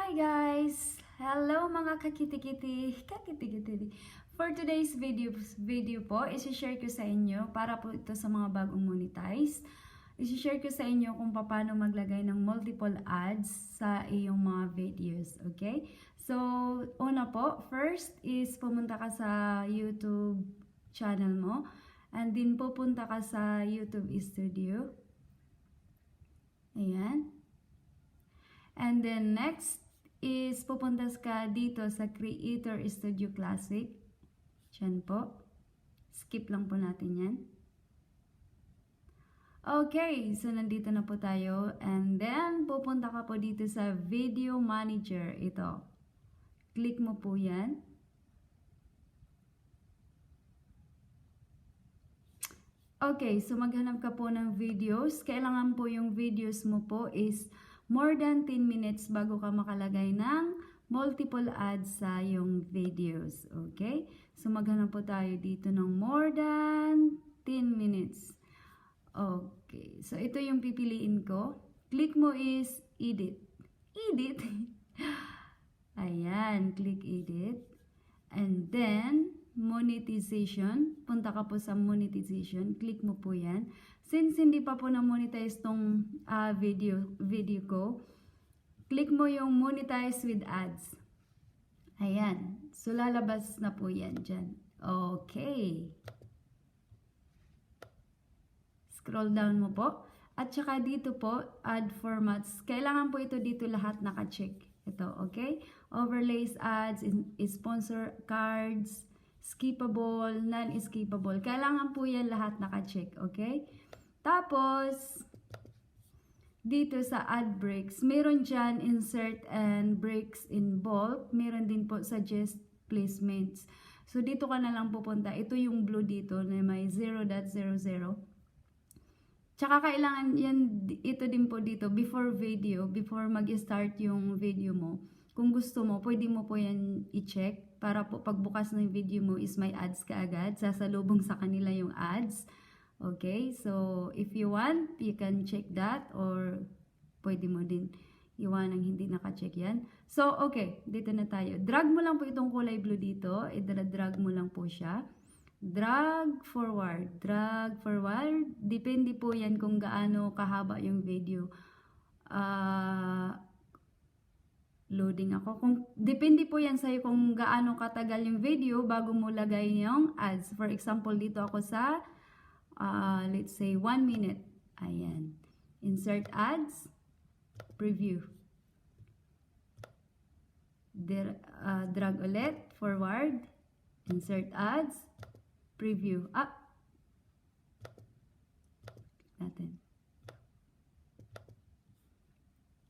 Hi guys! Hello mga kakiti-kiti. For today's video po, isi-share ko sa inyo para po ito sa mga bagong monetize. Isi-share ko sa inyo kung paano maglagay ng multiple ads sa iyong mga videos, okay? So, una po, first is pumunta ka sa YouTube channel mo and then pupunta ka sa YouTube Studio. Ayan. And then next is pupunta ka dito sa Creator Studio Classic. Diyan po. Skip lang po natin yan. Okay, so nandito na po tayo. And then pupunta ka po dito sa Video Manager. Ito. Click mo po yan. Okay, so maghanap ka po ng videos. Kailangan po yung videos mo po is more than 10 minutes bago ka makalagay ng multiple ads sa yung videos. Okay? So, maghanap po tayo dito ng more than 10 minutes. Okay. So, ito yung pipiliin ko. Click mo is edit. Edit? Ayan. Click edit. And then, monetization. Punta ka po sa monetization. Click mo po yan. Since hindi pa po na-monetize tong video ko, click mo yung monetize with ads. Ayan. So, lalabas na po yan dyan. Okay. Scroll down mo po. At saka dito po, ad formats. Kailangan po ito dito lahat naka-check. Ito, okay? Overlays, ads, sponsor cards, skippable, non-skippable. Kailangan po yan lahat naka-check, okay? Tapos, dito sa add breaks, meron dyan insert and breaks in bulk. Meron din po suggest placements. So, dito ka na lang pupunta. Ito yung blue dito na may 0.00. Tsaka kailangan yan, ito din po dito, before video, before mag-start yung video mo. Kung gusto mo, pwede mo po yan i-check para po pagbukas ng video mo is may ads ka agad. Sasalubong sa kanila yung ads. Okay, so if you want, you can check that or pwede mo din iwan ang hindi naka-check yan. So, okay, dito na tayo. Drag mo lang po itong kulay blue dito. I-drag mo lang po siya. Drag forward. Drag forward. Depende po yan kung gaano kahaba yung video. Loading ako. Depende po yan sa'yo kung gaano katagal yung video bago mo lagay yung ads. For example, dito ako sa let's say 1 minute. Ayan. Insert ads. Preview. Drag ulit. Forward. Insert ads. Preview. Up. Natin.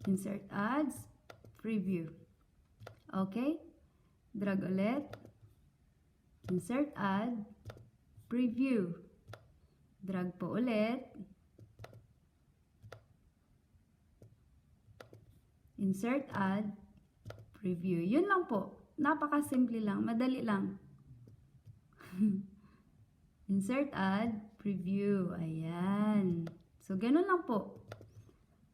Insert ads. Preview. Okay. Drag ulit. Insert ad. Preview. Drag po ulit. Insert ad. Preview. Yun lang po. Napaka-simple lang. Madali lang. Insert ad. Preview. Ayan. So, ganun lang po.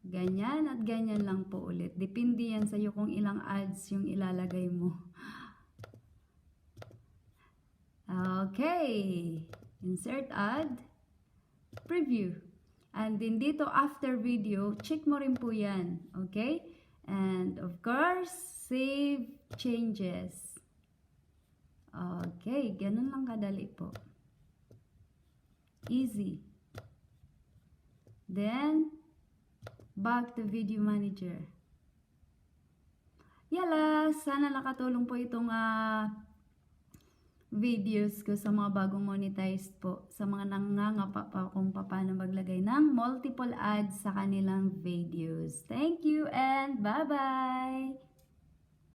Ganyan at ganyan lang po ulit. Depende yan sa'yo kung ilang ads yung ilalagay mo. Okay. Insert ad. Preview. And then dito after video, check mo rin po yan. Okay? And of course, save changes. Okay, ganun lang kadali po. Easy. Then, back to Video Manager. Yala, sana nakatulong po itong videos ko sa mga bagong monetized po, sa mga nangangapa pa kung paano maglagay ng multiple ads sa kanilang videos. Thank you and bye-bye!